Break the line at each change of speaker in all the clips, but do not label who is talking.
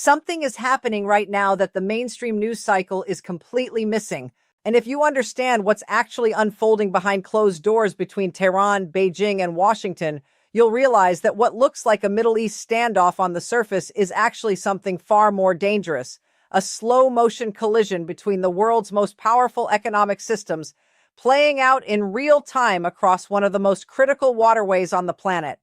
Something is happening right now that the mainstream news cycle is completely missing. And if you understand what's actually unfolding behind closed doors between Tehran, Beijing, and Washington, you'll realize that what looks like a Middle East standoff on the surface is actually something far more dangerous. A slow-motion collision between the world's most powerful economic systems playing out in real time across one of the most critical waterways on the planet.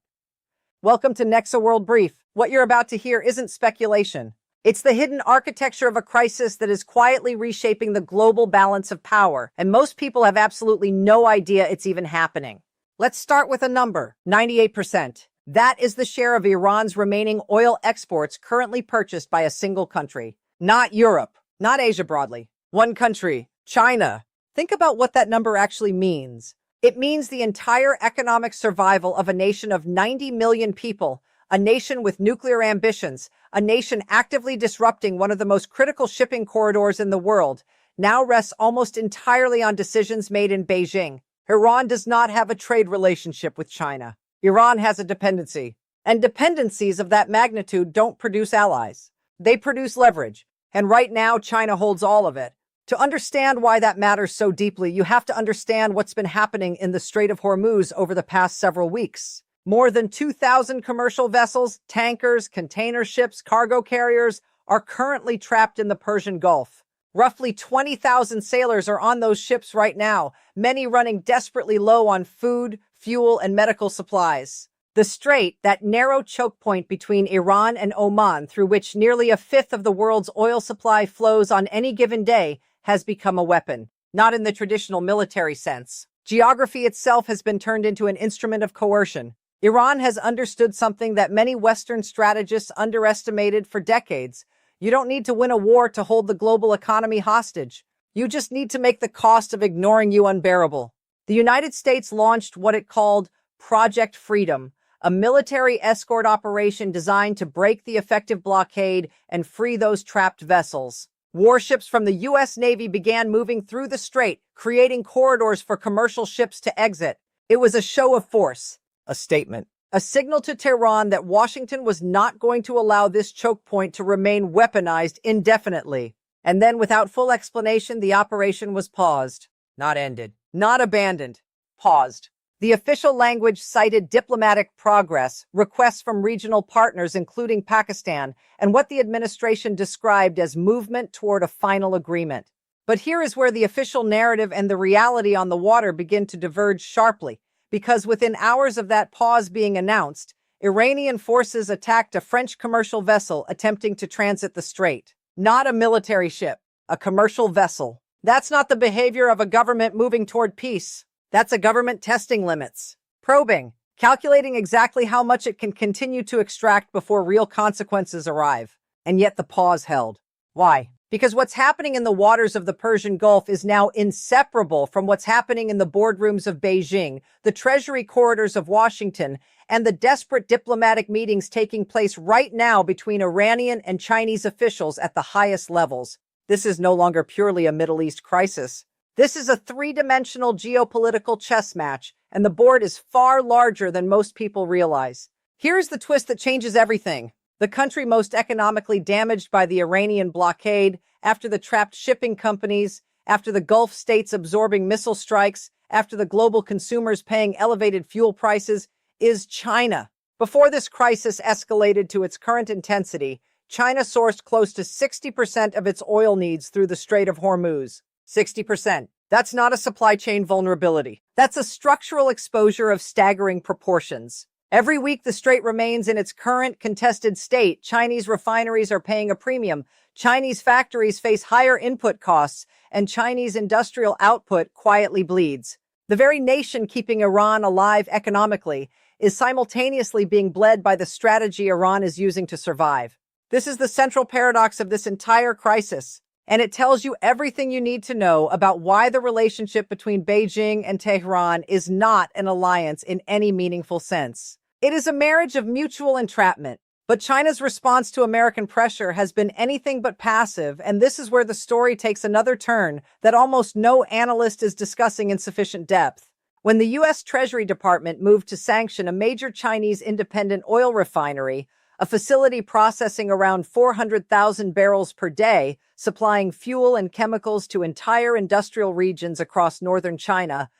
Welcome to Nexa World Brief. What you're about to hear isn't speculation. It's the hidden architecture of a crisis that is quietly reshaping the global balance of power, and most people have absolutely no idea it's even happening. Let's start with a number, 98%. That is the share of Iran's remaining oil exports currently purchased by a single country. Not Europe, not Asia broadly. One country, China. Think about what that number actually means. It means the entire economic survival of a nation of 90 million people, a nation with nuclear ambitions, a nation actively disrupting one of the most critical shipping corridors in the world, now rests almost entirely on decisions made in Beijing. Iran does not have a trade relationship with China. Iran has a dependency. And dependencies of that magnitude don't produce allies. They produce leverage. And right now, China holds all of it. To understand why that matters so deeply, you have to understand what's been happening in the Strait of Hormuz over the past several weeks. More than 2,000 commercial vessels, tankers, container ships, cargo carriers are currently trapped in the Persian Gulf. Roughly 20,000 sailors are on those ships right now, many running desperately low on food, fuel, and medical supplies. The strait, that narrow choke point between Iran and Oman through which nearly a fifth of the world's oil supply flows on any given day, has become a weapon, not in the traditional military sense. Geography itself has been turned into an instrument of coercion. Iran has understood something that many Western strategists underestimated for decades. You don't need to win a war to hold the global economy hostage. You just need to make the cost of ignoring you unbearable. The United States launched what it called Project Freedom, a military escort operation designed to break the effective blockade and free those trapped vessels. Warships from the U.S. Navy began moving through the strait, creating corridors for commercial ships to exit. It was a show of force, a statement, a signal to Tehran that Washington was not going to allow this choke point to remain weaponized indefinitely. And then, without full explanation, the operation was paused. Not ended. Not abandoned. Paused. The official language cited diplomatic progress, requests from regional partners, including Pakistan, and what the administration described as movement toward a final agreement. But here is where the official narrative and the reality on the water begin to diverge sharply, because within hours of that pause being announced, Iranian forces attacked a French commercial vessel attempting to transit the strait. Not a military ship, a commercial vessel. That's not the behavior of a government moving toward peace. That's a government testing limits, probing, calculating exactly how much it can continue to extract before real consequences arrive. And yet the pause held. Why? Because what's happening in the waters of the Persian Gulf is now inseparable from what's happening in the boardrooms of Beijing, the treasury corridors of Washington, and the desperate diplomatic meetings taking place right now between Iranian and Chinese officials at the highest levels. This is no longer purely a Middle East crisis. This is a three-dimensional geopolitical chess match, and the board is far larger than most people realize. Here's the twist that changes everything. The country most economically damaged by the Iranian blockade, after the trapped shipping companies, after the Gulf states absorbing missile strikes, after the global consumers paying elevated fuel prices, is China. Before this crisis escalated to its current intensity, China sourced close to 60% of its oil needs through the Strait of Hormuz. 60%. That's not a supply chain vulnerability. That's a structural exposure of staggering proportions. Every week the strait remains in its current contested state. Chinese refineries are paying a premium. Chinese factories face higher input costs, and Chinese industrial output quietly bleeds. The very nation keeping Iran alive economically is simultaneously being bled by the strategy Iran is using to survive. This is the central paradox of this entire crisis. And it tells you everything you need to know about why the relationship between Beijing and Tehran is not an alliance in any meaningful sense. It is a marriage of mutual entrapment. But China's response to American pressure has been anything but passive, and this is where the story takes another turn that almost no analyst is discussing in sufficient depth. When the U.S. Treasury Department moved to sanction a major Chinese independent oil refinery, a facility processing around 400,000 barrels per day, supplying fuel and chemicals to entire industrial regions across northern China.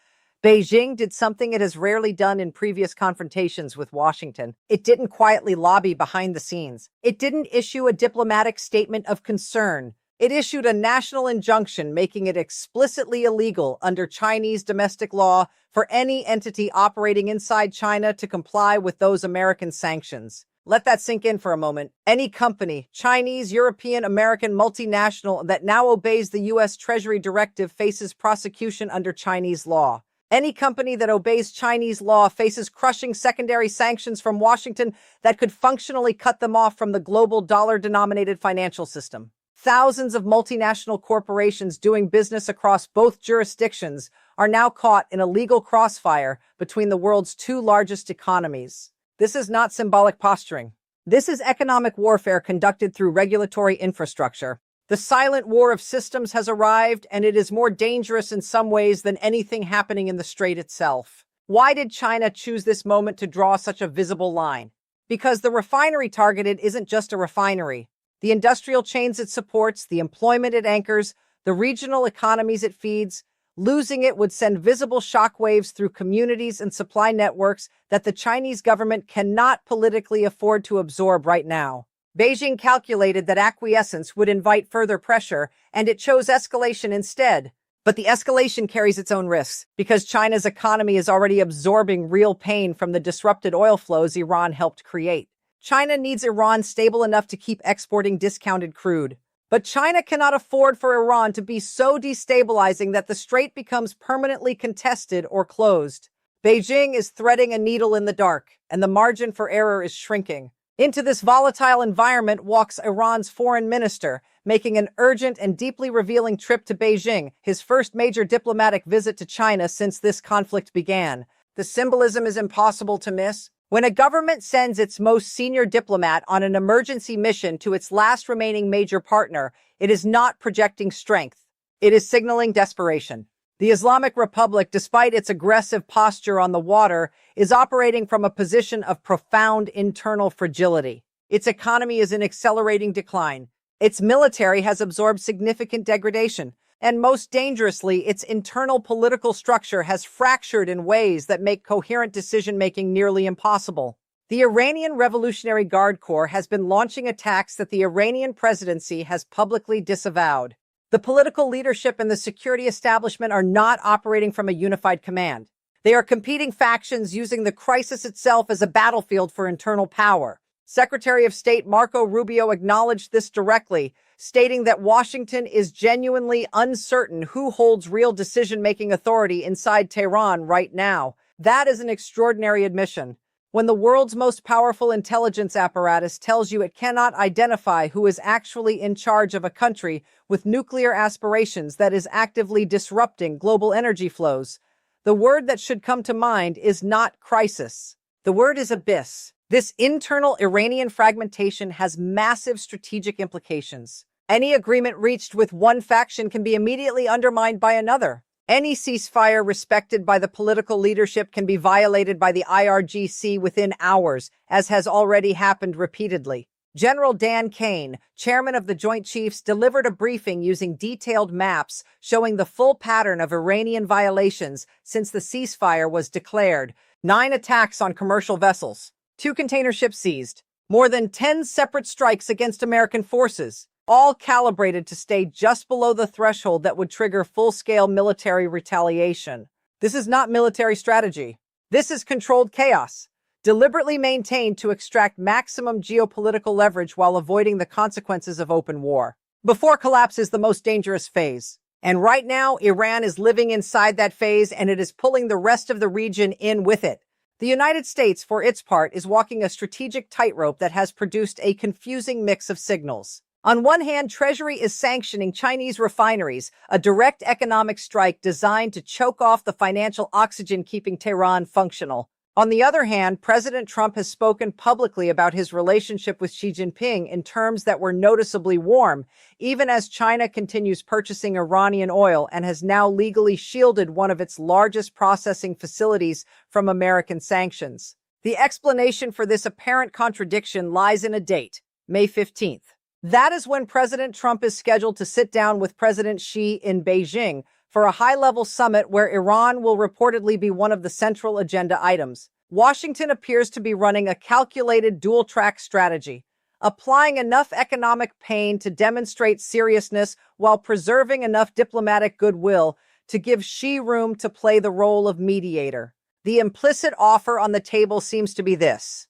Beijing did something it has rarely done in previous confrontations with Washington. It didn't quietly lobby behind the scenes. It didn't issue a diplomatic statement of concern. It issued a national injunction making it explicitly illegal under Chinese domestic law for any entity operating inside China to comply with those American sanctions. Let that sink in for a moment. Any company, Chinese, European, American, multinational, that now obeys the U.S. Treasury directive faces prosecution under Chinese law. Any company that obeys Chinese law faces crushing secondary sanctions from Washington that could functionally cut them off from the global dollar-denominated financial system. Thousands of multinational corporations doing business across both jurisdictions are now caught in a legal crossfire between the world's two largest economies. This is not symbolic posturing. This is economic warfare conducted through regulatory infrastructure. The silent war of systems has arrived, and it is more dangerous in some ways than anything happening in the strait itself. Why did China choose this moment to draw such a visible line? Because the refinery targeted isn't just a refinery. The industrial chains it supports, the employment it anchors, the regional economies it feeds. Losing it would send visible shockwaves through communities and supply networks that the Chinese government cannot politically afford to absorb right now. Beijing calculated that acquiescence would invite further pressure, and it chose escalation instead. But the escalation carries its own risks, because China's economy is already absorbing real pain from the disrupted oil flows Iran helped create. China needs Iran stable enough to keep exporting discounted crude. But China cannot afford for Iran to be so destabilizing that the strait becomes permanently contested or closed. Beijing is threading a needle in the dark, and the margin for error is shrinking. Into this volatile environment walks Iran's foreign minister, making an urgent and deeply revealing trip to Beijing, his first major diplomatic visit to China since this conflict began. The symbolism is impossible to miss. When a government sends its most senior diplomat on an emergency mission to its last remaining major partner, it is not projecting strength. It is signaling desperation. The Islamic Republic, despite its aggressive posture on the water, is operating from a position of profound internal fragility. Its economy is in accelerating decline. Its military has absorbed significant degradation. And most dangerously, its internal political structure has fractured in ways that make coherent decision-making nearly impossible. The Iranian Revolutionary Guard Corps has been launching attacks that the Iranian presidency has publicly disavowed. The political leadership and the security establishment are not operating from a unified command. They are competing factions using the crisis itself as a battlefield for internal power. Secretary of State Marco Rubio acknowledged this directly, stating that Washington is genuinely uncertain who holds real decision-making authority inside Tehran right now. That is an extraordinary admission. When the world's most powerful intelligence apparatus tells you it cannot identify who is actually in charge of a country with nuclear aspirations that is actively disrupting global energy flows, the word that should come to mind is not crisis. The word is abyss. This internal Iranian fragmentation has massive strategic implications. Any agreement reached with one faction can be immediately undermined by another. Any ceasefire respected by the political leadership can be violated by the IRGC within hours, as has already happened repeatedly. General Dan Kane, chairman of the Joint Chiefs, delivered a briefing using detailed maps showing the full pattern of Iranian violations since the ceasefire was declared. 9 attacks on commercial vessels, 2 container ships seized, more than 10 separate strikes against American forces, all calibrated to stay just below the threshold that would trigger full-scale military retaliation. This is not military strategy. This is controlled chaos, deliberately maintained to extract maximum geopolitical leverage while avoiding the consequences of open war. Before collapse is the most dangerous phase. And right now, Iran is living inside that phase, and it is pulling the rest of the region in with it. The United States, for its part, is walking a strategic tightrope that has produced a confusing mix of signals. On one hand, Treasury is sanctioning Chinese refineries, a direct economic strike designed to choke off the financial oxygen keeping Tehran functional. On the other hand, President Trump has spoken publicly about his relationship with Xi Jinping in terms that were noticeably warm, even as China continues purchasing Iranian oil and has now legally shielded one of its largest processing facilities from American sanctions. The explanation for this apparent contradiction lies in a date, May 15th. That is when President Trump is scheduled to sit down with President Xi in Beijing for a high-level summit where Iran will reportedly be one of the central agenda items. Washington appears to be running a calculated dual-track strategy, applying enough economic pain to demonstrate seriousness while preserving enough diplomatic goodwill to give Xi room to play the role of mediator. The implicit offer on the table seems to be this: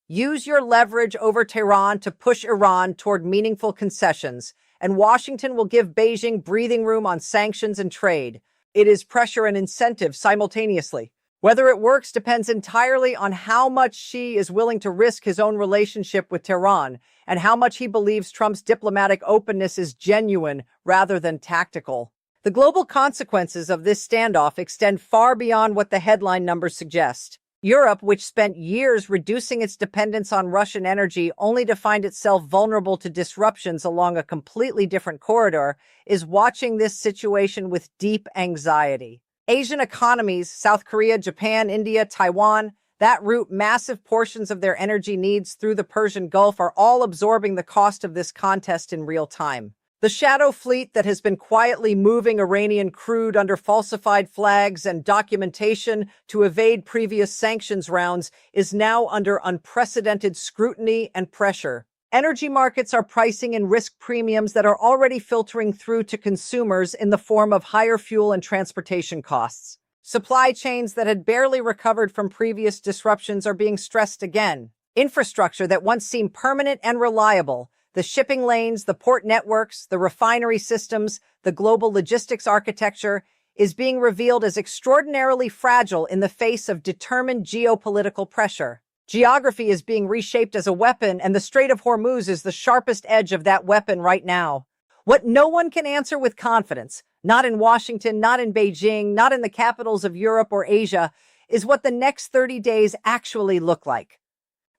use your leverage over Tehran to push Iran toward meaningful concessions, and Washington will give Beijing breathing room on sanctions and trade. It is pressure and incentive simultaneously. Whether it works depends entirely on how much Xi is willing to risk his own relationship with Tehran and how much he believes Trump's diplomatic openness is genuine rather than tactical. The global consequences of this standoff extend far beyond what the headline numbers suggest. Europe, which spent years reducing its dependence on Russian energy only to find itself vulnerable to disruptions along a completely different corridor, is watching this situation with deep anxiety. Asian economies, South Korea, Japan, India, Taiwan, that route massive portions of their energy needs through the Persian Gulf, are all absorbing the cost of this contest in real time. The shadow fleet that has been quietly moving Iranian crude under falsified flags and documentation to evade previous sanctions rounds is now under unprecedented scrutiny and pressure. Energy markets are pricing in risk premiums that are already filtering through to consumers in the form of higher fuel and transportation costs. Supply chains that had barely recovered from previous disruptions are being stressed again. Infrastructure that once seemed permanent and reliable, the shipping lanes, the port networks, the refinery systems, the global logistics architecture, is being revealed as extraordinarily fragile in the face of determined geopolitical pressure. Geography is being reshaped as a weapon, and the Strait of Hormuz is the sharpest edge of that weapon right now. What no one can answer with confidence, not in Washington, not in Beijing, not in the capitals of Europe or Asia, is what the next 30 days actually look like.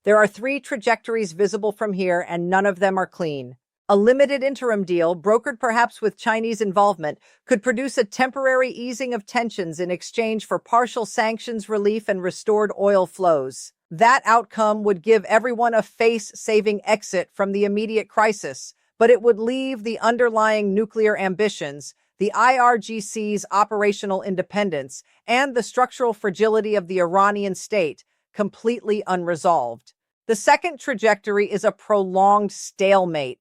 There are 3 trajectories visible from here, and none of them are clean. A limited interim deal, brokered perhaps with Chinese involvement, could produce a temporary easing of tensions in exchange for partial sanctions relief and restored oil flows. That outcome would give everyone a face-saving exit from the immediate crisis, but it would leave the underlying nuclear ambitions, the IRGC's operational independence, and the structural fragility of the Iranian state completely unresolved. The second trajectory is a prolonged stalemate,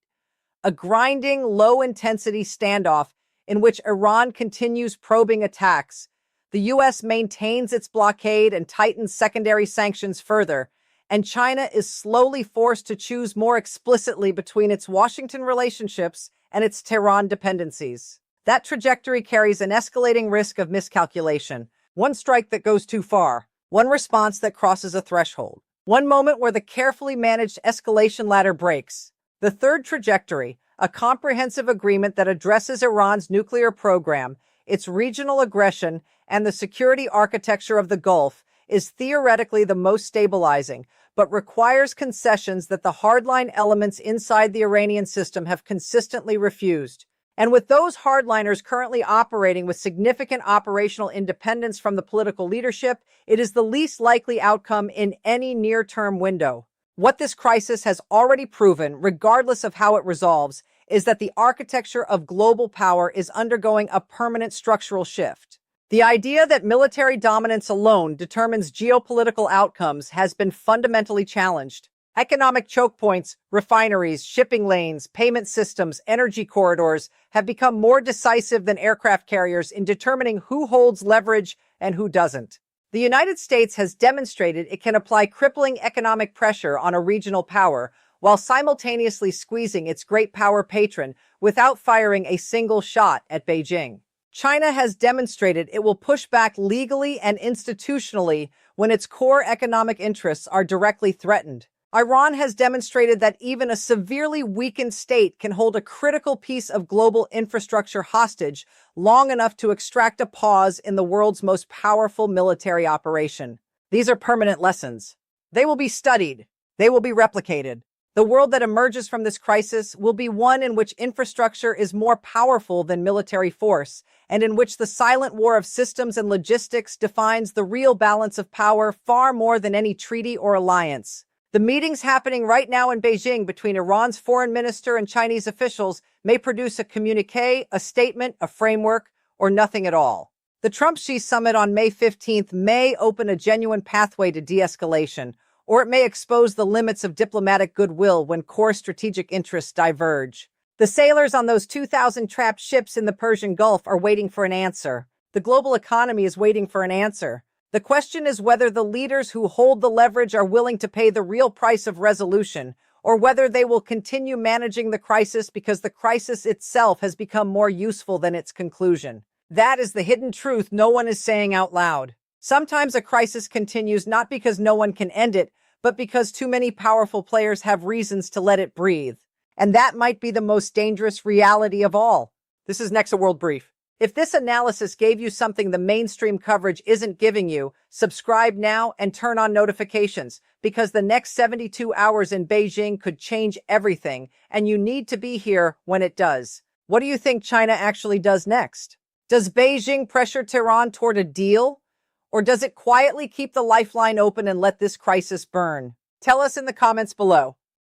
a grinding, low-intensity standoff in which Iran continues probing attacks, the U.S. maintains its blockade and tightens secondary sanctions further, and China is slowly forced to choose more explicitly between its Washington relationships and its Tehran dependencies. That trajectory carries an escalating risk of miscalculation, one strike that goes too far, one response that crosses a threshold, one moment where the carefully managed escalation ladder breaks. The third trajectory, a comprehensive agreement that addresses Iran's nuclear program, its regional aggression, and the security architecture of the Gulf, is theoretically the most stabilizing, but requires concessions that the hardline elements inside the Iranian system have consistently refused. And with those hardliners currently operating with significant operational independence from the political leadership, it is the least likely outcome in any near-term window. What this crisis has already proven, regardless of how it resolves, is that the architecture of global power is undergoing a permanent structural shift. The idea that military dominance alone determines geopolitical outcomes has been fundamentally challenged. Economic choke points, refineries, shipping lanes, payment systems, energy corridors have become more decisive than aircraft carriers in determining who holds leverage and who doesn't. The United States has demonstrated it can apply crippling economic pressure on a regional power while simultaneously squeezing its great power patron without firing a single shot at Beijing. China has demonstrated it will push back legally and institutionally when its core economic interests are directly threatened. Iran has demonstrated that even a severely weakened state can hold a critical piece of global infrastructure hostage long enough to extract a pause in the world's most powerful military operation. These are permanent lessons. They will be studied. They will be replicated. The world that emerges from this crisis will be one in which infrastructure is more powerful than military force, and in which the silent war of systems and logistics defines the real balance of power far more than any treaty or alliance. The meetings happening right now in Beijing between Iran's foreign minister and Chinese officials may produce a communique, a statement, a framework, or nothing at all. The Trump-Xi summit on May 15th may open a genuine pathway to de-escalation, or it may expose the limits of diplomatic goodwill when core strategic interests diverge. The sailors on those 2,000 trapped ships in the Persian Gulf are waiting for an answer. The global economy is waiting for an answer. The question is whether the leaders who hold the leverage are willing to pay the real price of resolution, or whether they will continue managing the crisis because the crisis itself has become more useful than its conclusion. That is the hidden truth no one is saying out loud. Sometimes a crisis continues not because no one can end it, but because too many powerful players have reasons to let it breathe. And that might be the most dangerous reality of all. This is Nexa World Brief. If this analysis gave you something the mainstream coverage isn't giving you, subscribe now and turn on notifications, because the next 72 hours in Beijing could change everything, and you need to be here when it does. What do you think China actually does next? Does Beijing pressure Tehran toward a deal? Or does it quietly keep the lifeline open and let this crisis burn? Tell us in the comments below.